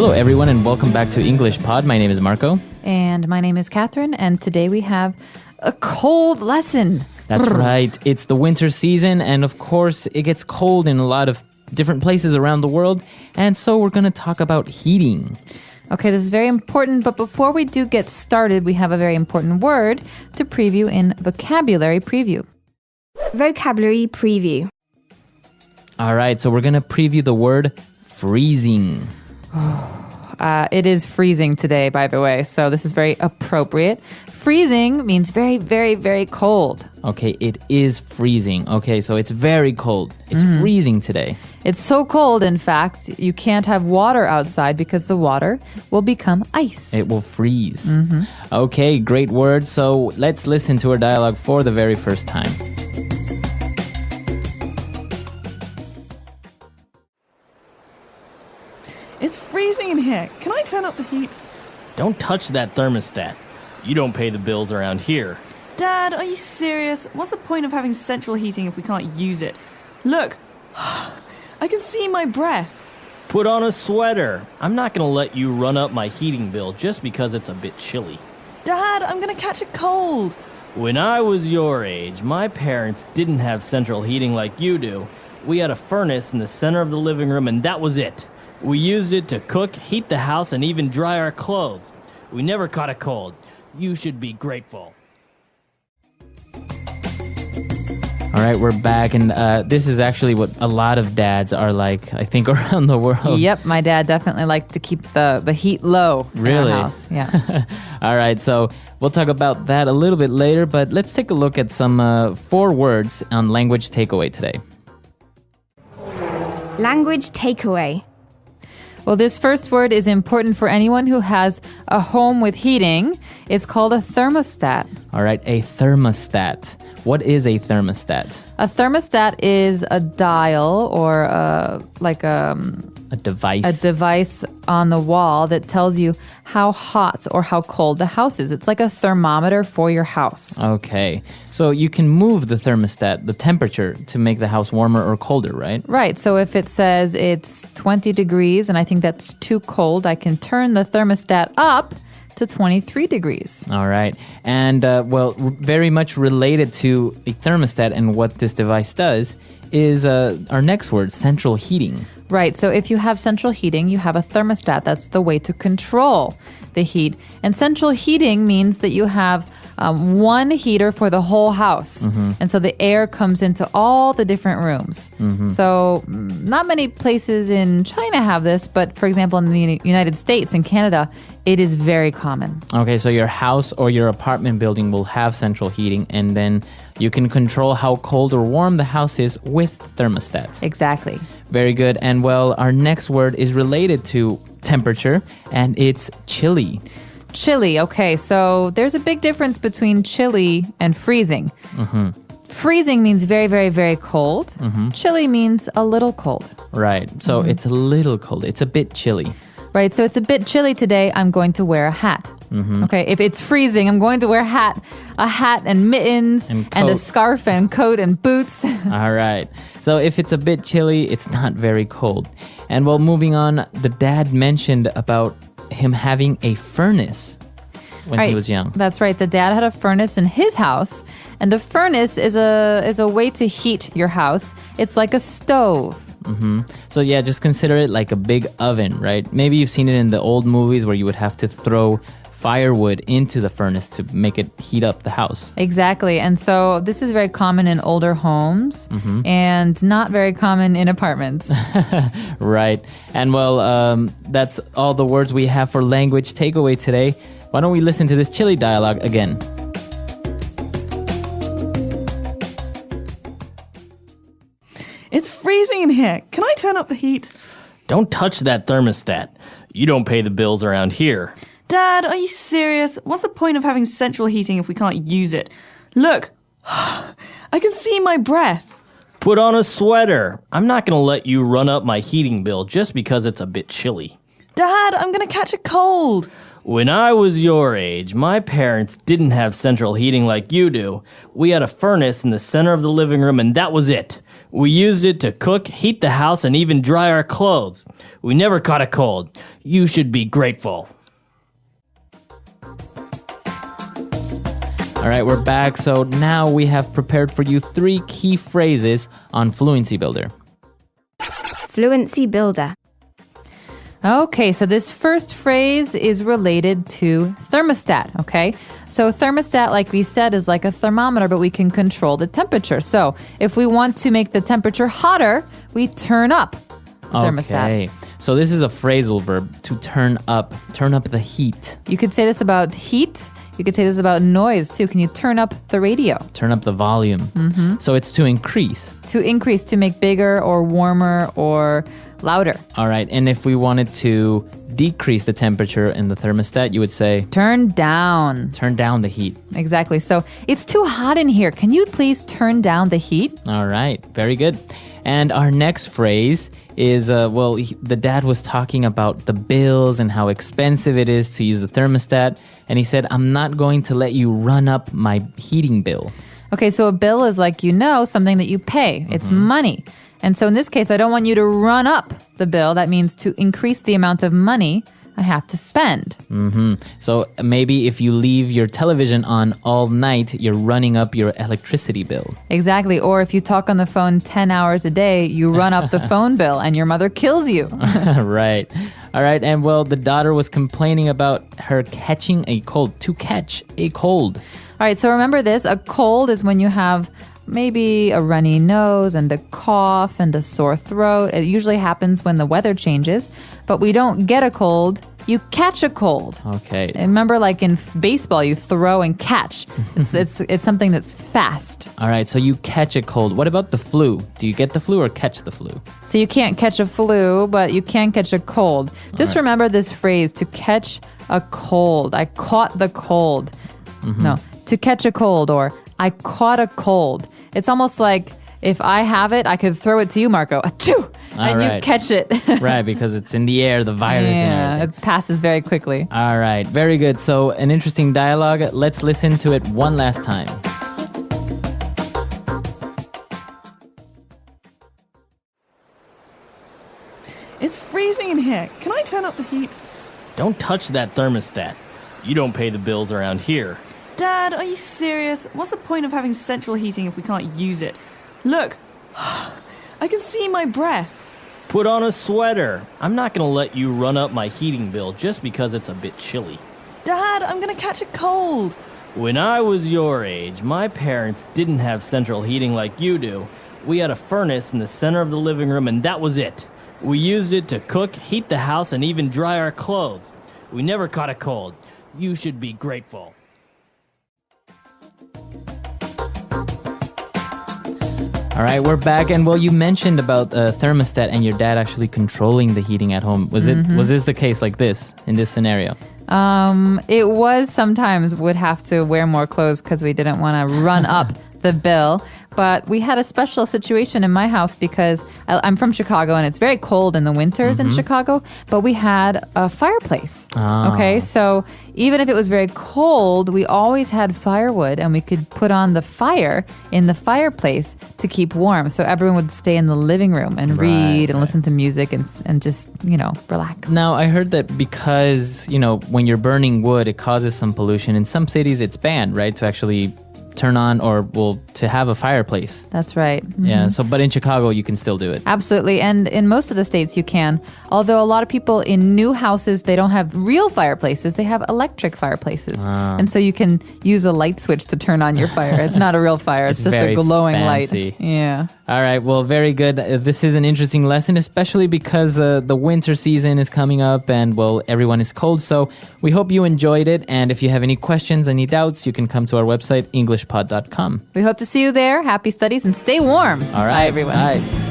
Hello, everyone, and welcome back to English Pod. My name is Marco. And my name is Catherine, and today we have a cold lesson. That's right. It's the winter season, and of course, it gets cold in a lot of different places around the world, and so we're going to talk about heating. Okay, this is very important, but before we do get started, we have a very important word to preview in vocabulary preview. Vocabulary preview. All right, so we're going to preview the word freezing. It is freezing today, by the way, so this is very appropriate. Freezing means very, very, very cold. Okay, it is freezing. Okay, so it's very cold. It's freezing today. It's so cold, in fact, you can't have water outside because the water will become ice. It will freeze. Okay, great word. So let's listen to our dialogue for the very first time. It's freezing in here. Can I turn up the heat? Don't touch that thermostat. You don't pay the bills around here. Dad, are you serious? What's the point of having central heating if we can't use it? Look, I can see my breath. Put on a sweater. I'm not going to let you run up my heating bill just because it's a bit chilly. Dad, I'm going to catch a cold. When I was your age, my parents didn't have central heating like you do. We had a furnace in the center of the living room, and that was it. We used it to cook, heat the house, and even dry our clothes. We never caught a cold. You should be grateful. All right, we're back, and this is actually what a lot of dads are like, I think, around the world. Yep, my dad definitely liked to keep the heat low Really? in our house. Yeah. All right, so we'll talk about that a little bit later, but let's take a look at some 4 words on language takeaway today. Language takeaway. Well, this first word is important for anyone who has a home with heating. It's called a thermostat. All right, a thermostat. What is a thermostat? A thermostat is a dial or a device. A device on the wall that tells you how hot or how cold the house is. It's like a thermometer for your house. Okay, so you can move the thermostat, the temperature, to make the house warmer or colder, right? Right, so if it says it's 20 degrees and I think that's too cold, I can turn the thermostat up to 23 degrees. All right, and very much related to a thermostat and what this device does is our next word, central heating. Right, so if you have central heating, you have a thermostat. That's the way to control the heat. And central heating means that you have one heater for the whole house. And so the air comes into all the different rooms. So not many places in China have this, but for example, in the United States and Canada, it is very common. Okay, so your house or your apartment building will have central heating, and then you can control how cold or warm the house is with thermostats. Exactly. Very good. And well, our next word is related to temperature, and it's chilly. Chilly. Okay, so there's a big difference between chilly and freezing. Freezing means very, very, very cold. Chilly means a little cold. Right. So it's a little cold. It's a bit chilly. Right, so it's a bit chilly today. I'm going to wear a hat. Okay, if it's freezing, I'm going to wear a hat and mittens And and a coat. scarf and coat and boots. All right. So if it's a bit chilly, it's not very cold. And well, moving on, the dad mentioned about him having a furnace when he was young. That's right. The dad had a furnace in his house, and the furnace is a way to heat your house. It's like a stove. So yeah, just consider it like a big oven, right? Maybe you've seen it in the old movies where you would have to throw firewood into the furnace to make it heat up the house. Exactly. And so this is very common in older homes and not very common in apartments. Right. And well, that's all the words we have for language takeaway today. Why don't we listen to this chilly dialogue again? It's freezing in here. Can I turn up the heat? Don't touch that thermostat. You don't pay the bills around here. Dad, are you serious? What's the point of having central heating if we can't use it? Look, I can see my breath. Put on a sweater. I'm not going to let you run up my heating bill just because it's a bit chilly. Dad, I'm going to catch a cold. When I was your age, my parents didn't have central heating like you do. We had a furnace in the center of the living room, and that was it. We used it to cook, heat the house, and even dry our clothes. We never caught a cold. You should be grateful. All right, we're back. So now we have prepared for you 3 key phrases on Fluency Builder. Fluency builder. Okay, so this first phrase is related to thermostat, okay? So thermostat, like we said, is like a thermometer, but we can control the temperature. So if we want to make the temperature hotter, we turn up the thermostat. Okay, so this is a phrasal verb, to turn up the heat. You could say this about heat. You could say this about noise, too. Can you turn up the radio? Turn up the volume. Mm-hmm. So it's to increase. To increase, to make bigger or warmer or louder. All right, and if we wanted to decrease the temperature in the thermostat, you would say... Turn down. Turn down the heat. Exactly. So it's too hot in here. Can you please turn down the heat? All right, very good. And our next phrase is, the dad was talking about the bills and how expensive it is to use the thermostat. And he said, I'm not going to let you run up my heating bill. Okay, so a bill is like, something that you pay. It's money. And so in this case, I don't want you to run up the bill. That means to increase the amount of money I have to spend. Mm-hmm. So maybe if you leave your television on all night, you're running up your electricity bill. Exactly. Or if you talk on the phone 10 hours a day, you run up the phone bill and your mother kills you. Right. All right. And the daughter was complaining about her catching a cold, to catch a cold. All right. So remember this. A cold is when you have maybe a runny nose and a cough and a sore throat. It usually happens when the weather changes, but we don't get a cold. You catch a cold. Okay. And remember, like in baseball, you throw and catch. It's something that's fast. All right. So you catch a cold. What about the flu? Do you get the flu or catch the flu? So you can't catch a flu, but you can catch a cold. Just remember this phrase, to catch a cold. I caught the cold. Mm-hmm. No, to catch a cold, or I caught a cold. It's almost like if I have it, I could throw it to you, Marco. Achoo! And you catch it. Right, because it's in the air, the virus and everything. It passes very quickly. All right, very good. So an interesting dialogue. Let's listen to it one last time. It's freezing in here. Can I turn up the heat? Don't touch that thermostat. You don't pay the bills around here. Dad, are you serious? What's the point of having central heating if we can't use it? Look, I can see my breath. Put on a sweater. I'm not going to let you run up my heating bill just because it's a bit chilly. Dad, I'm going to catch a cold. When I was your age, my parents didn't have central heating like you do. We had a furnace in the center of the living room, and that was it. We used it to cook, heat the house, and even dry our clothes. We never caught a cold. You should be grateful. All right, we're back, and you mentioned about thermostat and your dad actually controlling the heating at home. Was this the case like this in this scenario? It was. Sometimes would have to wear more clothes because we didn't want to run up the bill. But we had a special situation in my house because I'm from Chicago and it's very cold in the winters in Chicago, but we had a fireplace. Okay, so even if it was very cold, we always had firewood and we could put on the fire in the fireplace to keep warm. So everyone would stay in the living room and read and listen to music and just, relax. Now, I heard that because, when you're burning wood, it causes some pollution. In some cities, it's banned, right, to actually turn on to have a fireplace. That's right. Mm-hmm. Yeah. So, but in Chicago, you can still do it. Absolutely. And in most of the states, you can. Although a lot of people in new houses, they don't have real fireplaces. They have electric fireplaces. And so you can use a light switch to turn on your fire. It's not a real fire. It's just a glowing fancy light. Yeah. All right. Well, very good. This is an interesting lesson, especially because the winter season is coming up and, everyone is cold. So we hope you enjoyed it. And if you have any questions, any doubts, you can come to our website, englishpod.com. We hope to see you there. Happy studies and stay warm. All right. Bye, everyone. Bye.